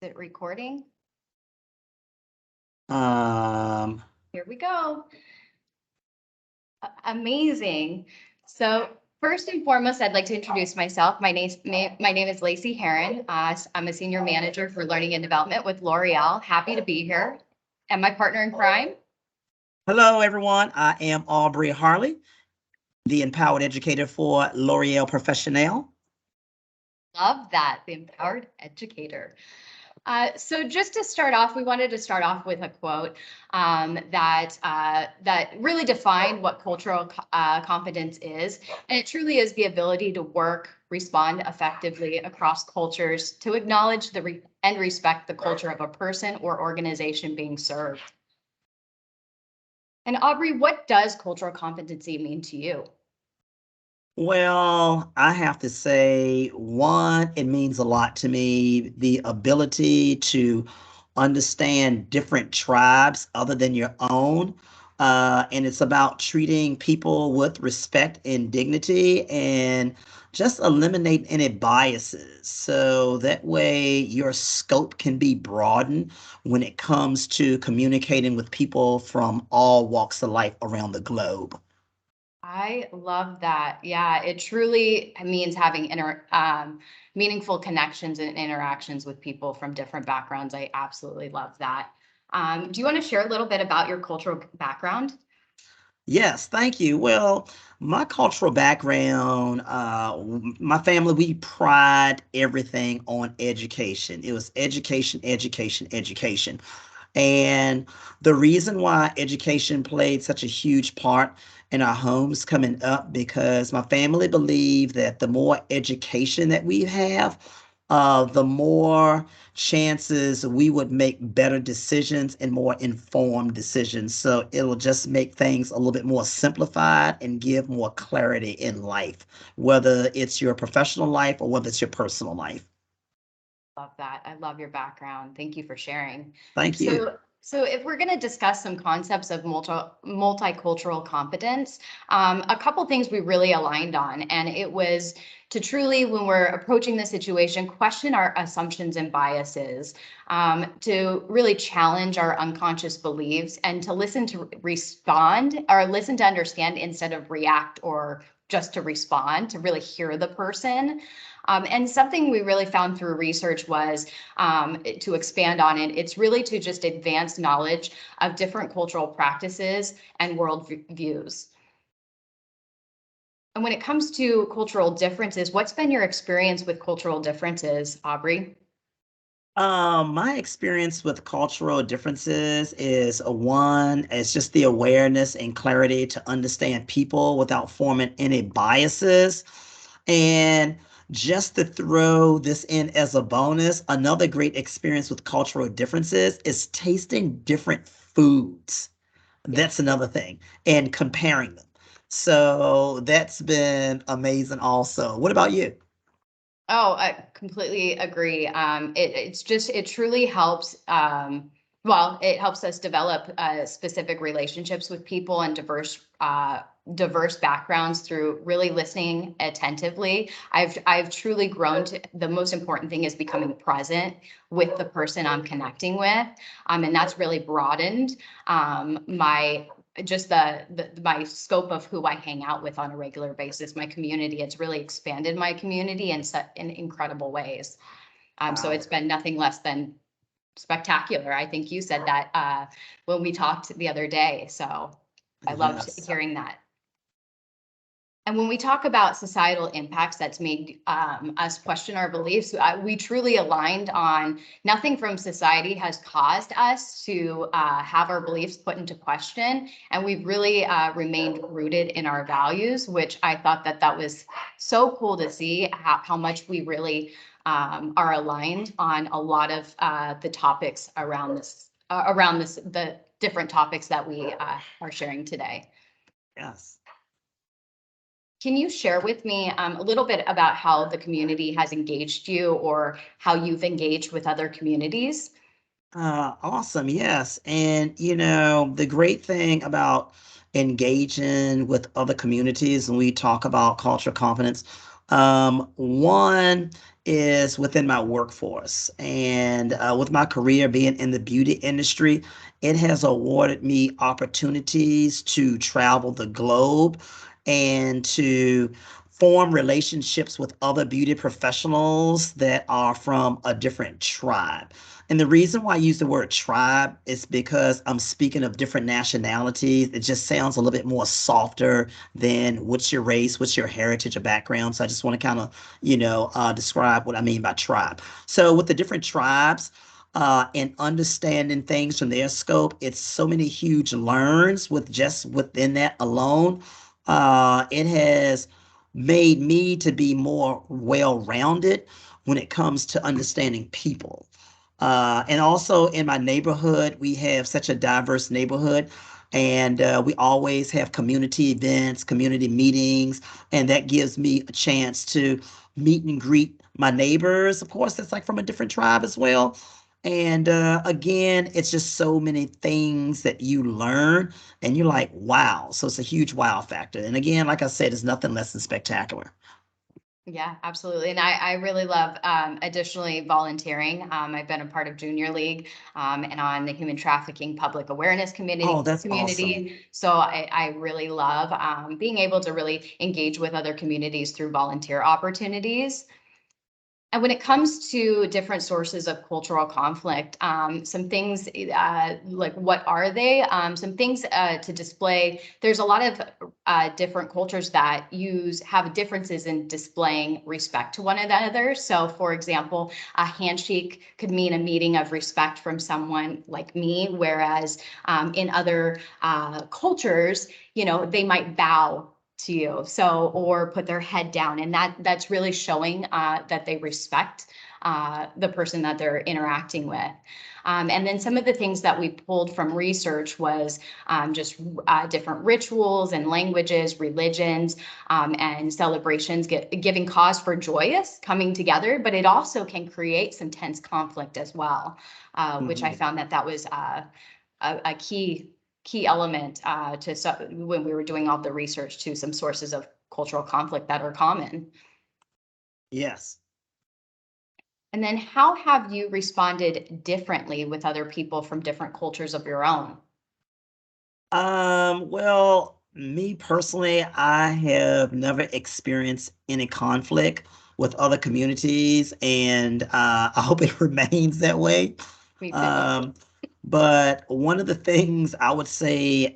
Is it recording? Um, Here we go. Amazing. So first and foremost, I'd like to introduce myself. My name is Lacey Heron. I'm a senior manager for learning and development with L'Oreal. Happy to be here. And my partner in crime. Hello, everyone. I am Aubrey Harley, the empowered educator for L'Oreal Professionnel. Love that, the empowered educator. So just to start off, we wanted to start off with a quote that really defined what cultural competence is, and it truly is the ability to work, respond effectively across cultures, to acknowledge and respect the culture of a person or organization being served. And Aubrey, what does cultural competency mean to you? Well, I have to say, one, it means a lot to me. The ability to understand different tribes other than your own. And it's about treating people with respect and dignity and just eliminate any biases. So that way your scope can be broadened when it comes to communicating with people from all walks of life around the globe. I love that. Yeah, it truly means having meaningful connections and interactions with people from different backgrounds. I absolutely love that. Do you want to share a little bit about your cultural background? Yes, thank you. Well, my cultural background, my family, we pride everything on education. It was education, education, education. And the reason why education played such a huge part in our homes coming up, because my family believed that the more education that we have, the more chances we would make better decisions and more informed decisions. So it'll just make things a little bit more simplified and give more clarity in life, whether it's your professional life or whether it's your personal life. Love that. I love your background. Thank you for sharing. Thank you. So if we're going to discuss some concepts of multicultural competence, a couple things we really aligned on, and it was to truly, when we're approaching the situation, question our assumptions and biases, to really challenge our unconscious beliefs, and to listen to respond or listen to understand instead of react or just to respond, to really hear the person. And something we really found through research was, to expand on it, it's really to just advance knowledge of different cultural practices and world views. And when it comes to cultural differences, what's been your experience with cultural differences, Aubrey? My experience with cultural differences is one, it's just the awareness and clarity to understand people without forming any biases. And just to throw this in as a bonus, another great experience with cultural differences is tasting different foods. That's another thing, and comparing them. So that's been amazing also. What about you? Oh, I completely agree. It truly helps. Well, it helps us develop specific relationships with people and diverse backgrounds through really listening attentively. I've truly grown to, the most important thing is becoming present with the person I'm connecting with, and that's really broadened my just my scope of who I hang out with on a regular basis, my community. It's really expanded my community in incredible ways. So Wow. it's been nothing less than spectacular. I think you said that when we talked the other day. So I loved Yes. hearing that. And when we talk about societal impacts that's made us question our beliefs, we truly aligned on nothing from society has caused us to have our beliefs put into question. And we've really remained rooted in our values, which I thought that was so cool to see how much we really are aligned on a lot of the topics the different topics that we are sharing today. Yes. Can you share with me a little bit about how the community has engaged you or how you've engaged with other communities? Awesome. Yes. And the great thing about engaging with other communities when we talk about cultural competence. One is within my workforce, and with my career being in the beauty industry, it has awarded me opportunities to travel the globe and to form relationships with other beauty professionals that are from a different tribe. And the reason why I use the word tribe is because I'm speaking of different nationalities. It just sounds a little bit more softer than what's your race, what's your heritage or background. So I just want to kind of, describe what I mean by tribe. So with the different tribes, and understanding things from their scope, it's so many huge learns with just within that alone. It has made me to be more well-rounded when it comes to understanding people. And also in my neighborhood, we have such a diverse neighborhood, and we always have community events, community meetings, and that gives me a chance to meet and greet my neighbors. Of course, that's like from a different tribe as well. And again, it's just so many things that you learn, and you're like, wow. So it's a huge wow factor. And again, like I said, it's nothing less than spectacular. Yeah, absolutely. And I really love additionally volunteering. I've been a part of Junior League and on the Human Trafficking Public Awareness Oh, Committee. that's awesome. So I really love being able to really engage with other communities through volunteer opportunities. And when it comes to different sources of cultural conflict, some things like what are they? Some things to display. There's a lot of different cultures that have differences in displaying respect to one another. So, for example, a handshake could mean a meeting of respect from someone like me, whereas in other cultures, they might bow to you, so, or put their head down, and that's really showing that they respect the person that they're interacting with. And then some of the things that we pulled from research was just different rituals and languages, religions, and celebrations giving cause for joyous coming together, but it also can create some tense conflict as well, which I Mhm. found that was a key element when we were doing all the research to some sources of cultural conflict that are common. Yes. And then how have you responded differently with other people from different cultures of your own? Well, me personally, I have never experienced any conflict with other communities, and I hope it remains that way. Me too. Um, but one of the things I would say,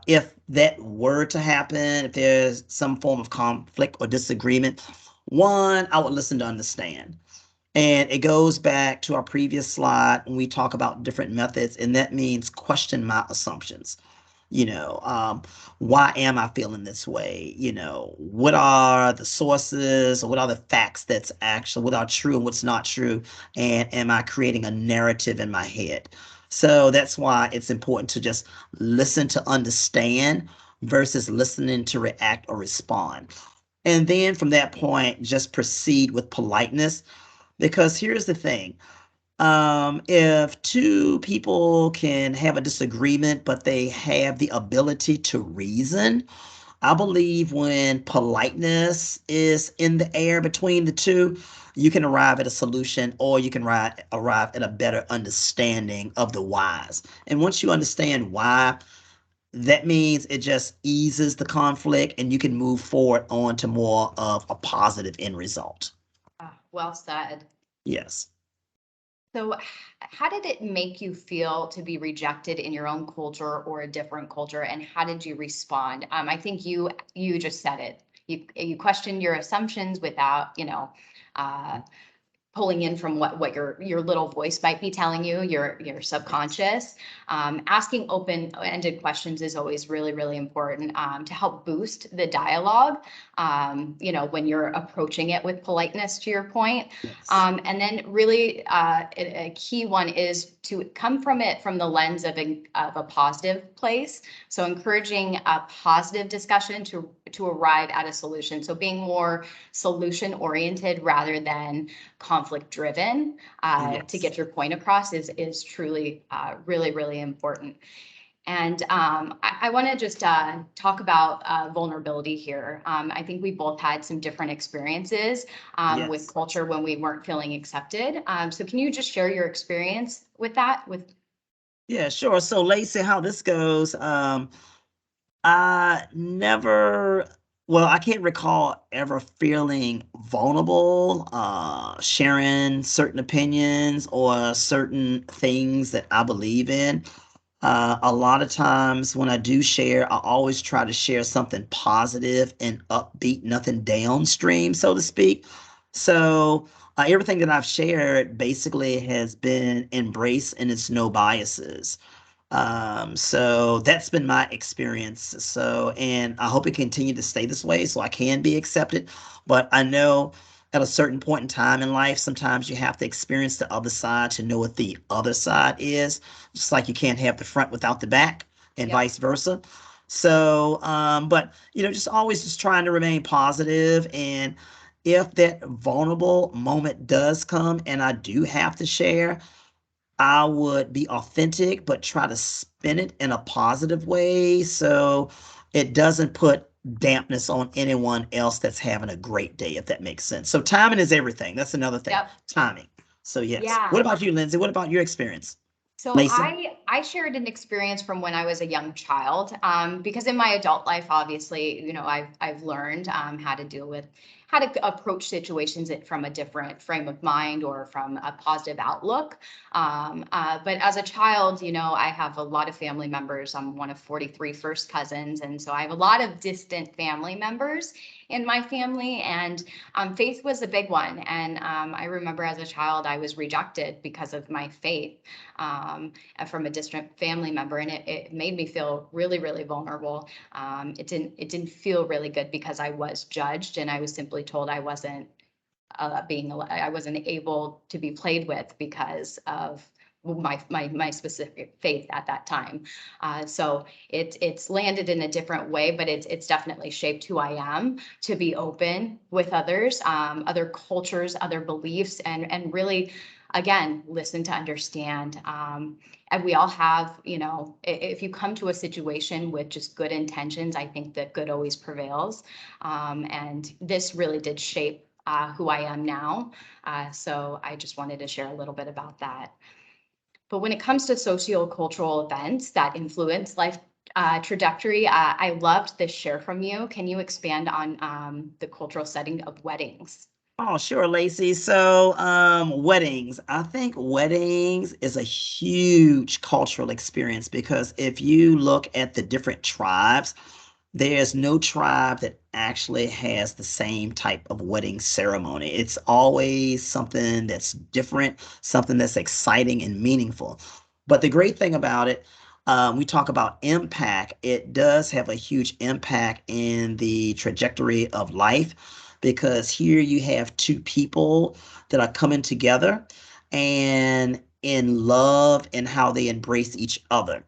if that were to happen, if there's some form of conflict or disagreement, one, I would listen to understand. And it goes back to our previous slide when we talk about different methods, and that means question my assumptions. you know um why am I feeling this way? What are the sources, or what are the facts that's actually, what are true and what's not true, and am I creating a narrative in my head? So that's why it's important to just listen to understand versus listening to react or respond, and then from that point just proceed with politeness. Because here's the thing, if two people can have a disagreement, but they have the ability to reason, I believe when politeness is in the air between the two, you can arrive at a solution, or you can arrive at a better understanding of the whys. And once you understand why, that means it just eases the conflict and you can move forward on to more of a positive end result. Well said. Yes. So, how did it make you feel to be rejected in your own culture or a different culture, and how did you respond? I think you just said it. You questioned your assumptions without, uh, pulling in from what your little voice might be telling you, your Yes. subconscious. Asking open-ended questions is always really, really important to help boost the dialogue. When you're approaching it with politeness, to your point. Yes. And then really a key one is to come from it from the lens of a positive place. So encouraging a positive discussion to arrive at a solution. So being more solution oriented rather than conflict driven to Yes. get your point across is truly really, really important. And I want to just talk about vulnerability here. I think we both had some different experiences with Yes. culture when we weren't feeling accepted. So can you just share your experience with that? Yeah, sure. So Lacey, how this goes, I never, well, I can't recall ever feeling vulnerable, sharing certain opinions or certain things that I believe in. A lot of times when I do share, I always try to share something positive and upbeat, nothing downstream, so to speak. So everything that I've shared basically has been embraced and it's no biases. So that's been my experience. So, and I hope it continue to stay this way so I can be accepted. But I know at a certain point in time in life, sometimes you have to experience the other side to know what the other side is. Just like you can't have the front without the back, and Yep. vice versa. So, but just always just trying to remain positive. And if that vulnerable moment does come and I do have to share, I would be authentic, but try to spin it in a positive way so it doesn't put dampness on anyone else that's having a great day, if that makes sense. So timing is everything. That's another thing. Yep. Timing. So yes. What Yeah. about you, Lindsay? What about your experience? So Lacey? I shared an experience from when I was a young child, because in my adult life, obviously, I've learned how to deal with how to approach situations from a different frame of mind or from a positive outlook. But as a child, I have a lot of family members. I'm one of 43 first cousins, and so I have a lot of distant family members in my family, and faith was a big one. And I remember as a child, I was rejected because of my faith from a distant family member, and it made me feel really, really vulnerable. It didn't feel really good because I was judged, and I was simply told I wasn't able to be played with because of my specific faith at that time. So it's landed in a different way, but it's definitely shaped who I am to be open with others, other cultures, other beliefs, and really, again, listen to understand. And we all have, if you come to a situation with just good intentions, I think that good always prevails. And this really did shape who I am now. So I just wanted to share a little bit about that. But when it comes to sociocultural events that influence life trajectory, I loved this share from you. Can you expand on the cultural setting of weddings? Oh, sure, Lacey. So, weddings. I think weddings is a huge cultural experience because if you look at the different tribes, there's no tribe that actually has the same type of wedding ceremony. It's always something that's different, something that's exciting and meaningful. But the great thing about it, we talk about impact, it does have a huge impact in the trajectory of life because here you have two people that are coming together and in love and how they embrace each other.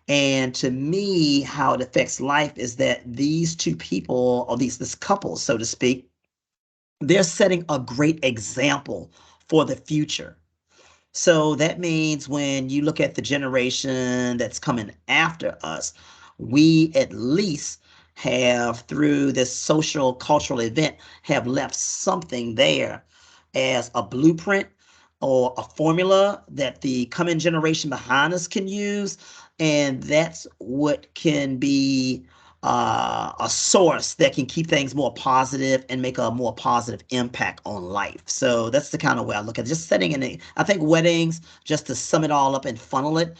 And to me, how it affects life is that these two people, or this couple, so to speak, they're setting a great example for the future. So that means when you look at the generation that's coming after us, we at least have, through this social cultural event, have left something there as a blueprint or a formula that the coming generation behind us can use. And that's what can be a source that can keep things more positive and make a more positive impact on life. So that's the kind of way I look at it. Just setting in I think weddings, just to sum it all up and funnel it,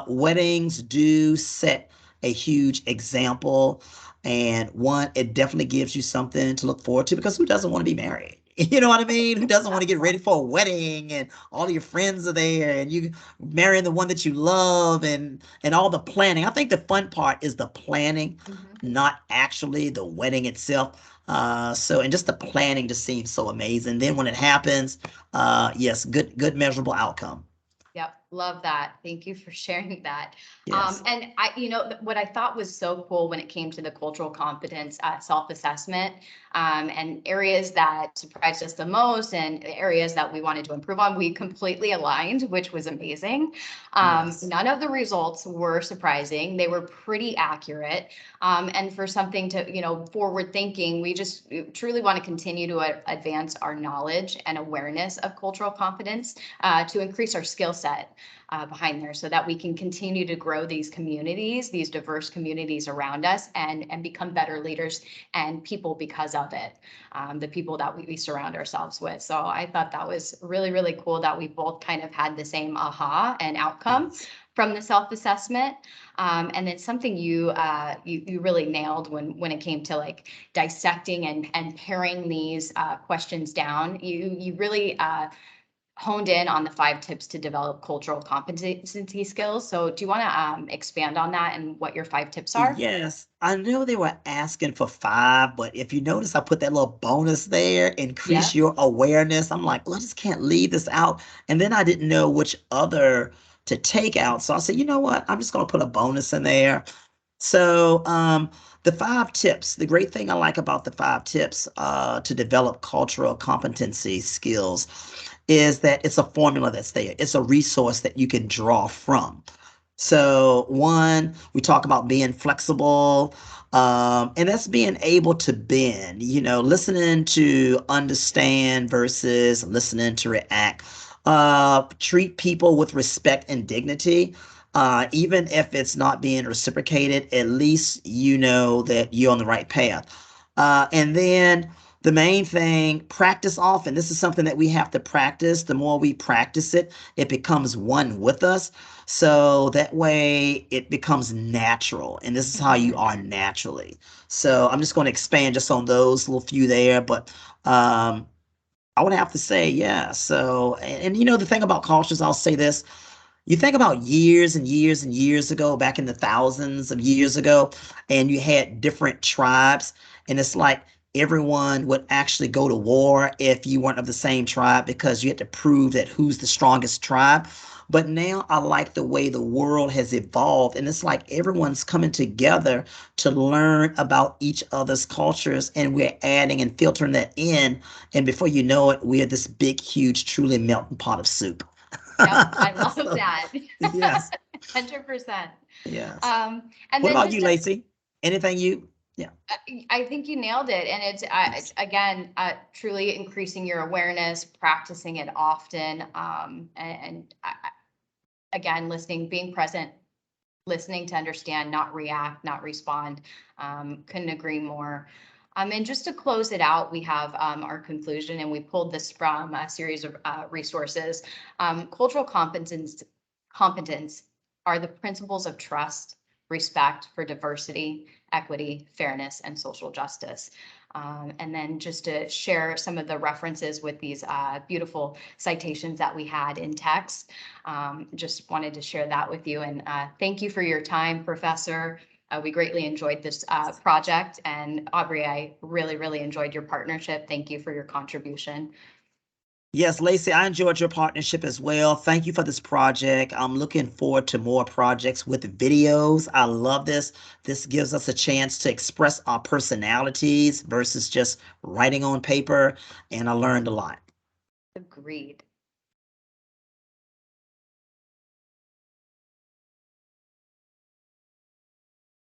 weddings do set a huge example. And one, it definitely gives you something to look forward to because who doesn't want to be married? You know what I mean? Who doesn't want to get ready for a wedding and all of your friends are there and you marrying the one that you love and all the planning. I think the fun part is the planning, Mhm. not actually the wedding itself. So and just the planning just seems so amazing. Then when it happens, yes, good measurable outcome. Yep. Love that. Thank you for sharing that. Yes. And I, what I thought was so cool when it came to the cultural competence self-assessment, and areas that surprised us the most and areas that we wanted to improve on, we completely aligned, which was amazing. Yes. None of the results were surprising. They were pretty accurate. And for something to, forward thinking, we just truly want to continue to advance our knowledge and awareness of cultural competence, to increase our skill set behind there, so that we can continue to grow these communities, these diverse communities around us, and become better leaders and people because of it, the people that we surround ourselves with. So I thought that was really, really cool that we both kind of had the same aha and outcome Yes. from the self-assessment. And it's something you really nailed when it came to like dissecting and paring these questions down. You really honed in on the 5 tips to develop cultural competency skills. So do you want to expand on that and what your 5 tips are? Yes, I know they were asking for 5, but if you notice, I put that little bonus there, increase Yep. your awareness. I'm like, well, I just can't leave this out. And then I didn't know which other to take out. So I said, you know what? I'm just going to put a bonus in there. So, the 5 tips, the great thing I like about the 5 tips to develop cultural competency skills is that it's a formula that's there. It's a resource that you can draw from. So, one, we talk about being flexible, and that's being able to bend, listening to understand versus listening to react. Treat people with respect and dignity. Even if it's not being reciprocated, at least you know that you're on the right path. And then the main thing, practice often. This is something that we have to practice. The more we practice it, it becomes one with us. So that way it becomes natural. And this is how you Mhm. are naturally. So I'm just going to expand just on those little few there. But I would have to say, yeah. So, and the thing about cultures, I'll say this. You think about years and years and years ago, back in the thousands of years ago, and you had different tribes, and it's like everyone would actually go to war if you weren't of the same tribe because you had to prove that who's the strongest tribe. But now I like the way the world has evolved, and it's like everyone's coming together to learn about each other's cultures, and we're adding and filtering that in. And before you know it, we're this big, huge, truly melting pot of soup. Yep, I love So, that. yes, 100%. yes. And What then about you, just to, Lacey? Anything you? Yeah. I think you nailed it. And it's, Yes. again, truly increasing your awareness, practicing it often, again, listening, being present, listening to understand, not react, not respond. Couldn't agree more. And just to close it out, we have our conclusion, and we pulled this from a series of resources. Cultural competence are the principles of trust, respect for diversity, equity, fairness, and social justice. And then just to share some of the references with these beautiful citations that we had in text. Just wanted to share that with you. And thank you for your time, Professor. We greatly enjoyed this project. And Aubrey, I really, really enjoyed your partnership. Thank you for your contribution. Yes, Lacey, I enjoyed your partnership as well. Thank you for this project. I'm looking forward to more projects with videos. I love this. This gives us a chance to express our personalities versus just writing on paper, and I learned a lot. Agreed.